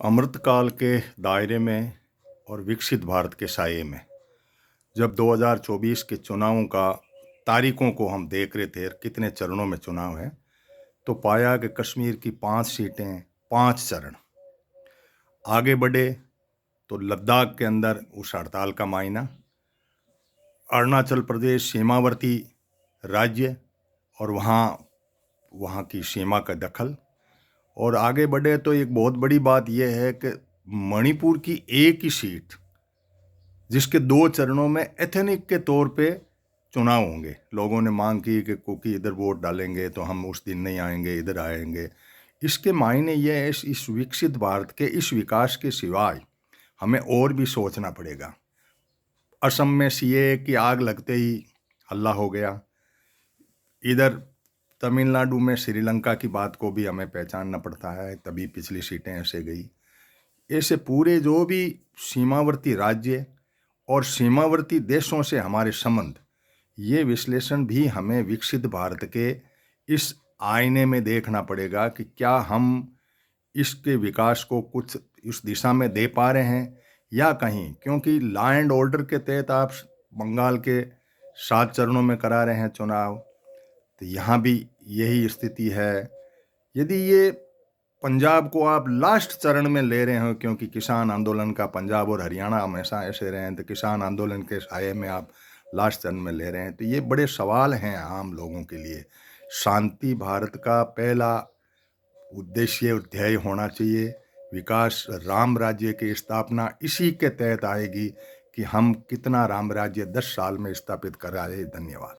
अमृतकाल के दायरे में और विकसित भारत के साये में जब 2024 के चुनावों का तारीखों को हम देख रहे थे, कितने चरणों में चुनाव है, तो पाया कि कश्मीर की 5 सीटें, 5 चरण आगे बढ़े। तो लद्दाख के अंदर उस हड़ताल का मायना, अरुणाचल प्रदेश सीमावर्ती राज्य और वहाँ की सीमा का दखल, और आगे बढ़े तो एक बहुत बड़ी बात यह है कि मणिपुर की एक ही सीट, जिसके 2 चरणों में एथनिक के तौर पे चुनाव होंगे। लोगों ने मांग की कि क्योंकि इधर वोट डालेंगे तो हम उस दिन नहीं आएंगे, इधर आएंगे। इसके मायने ये है, इस विकसित भारत के इस विकास के सिवाय हमें और भी सोचना पड़ेगा। असम में सीए की आग लगते ही हल्ला हो गया, इधर तमिलनाडु में श्रीलंका की बात को भी हमें पहचानना पड़ता है, तभी पिछली सीटें ऐसे गई। ऐसे पूरे जो भी सीमावर्ती राज्य और सीमावर्ती देशों से हमारे संबंध, ये विश्लेषण भी हमें विकसित भारत के इस आईने में देखना पड़ेगा कि क्या हम इसके विकास को कुछ इस दिशा में दे पा रहे हैं या कहीं, क्योंकि लॉ एंड ऑर्डर के तहत आप बंगाल के 7 चरणों में करा रहे हैं चुनाव, तो यहाँ भी यही स्थिति है। यदि ये पंजाब को आप लास्ट चरण में ले रहे हो, क्योंकि किसान आंदोलन का पंजाब और हरियाणा हमेशा ऐसे रहे हैं, तो किसान आंदोलन के साये में आप लास्ट चरण में ले रहे हैं, तो ये बड़े सवाल हैं आम लोगों के लिए। शांति भारत का पहला उद्देश्य और ध्येय होना चाहिए। विकास, राम राज्य की स्थापना इसी के तहत आएगी कि हम कितना राम राज्य 10 साल में स्थापित कराए। धन्यवाद।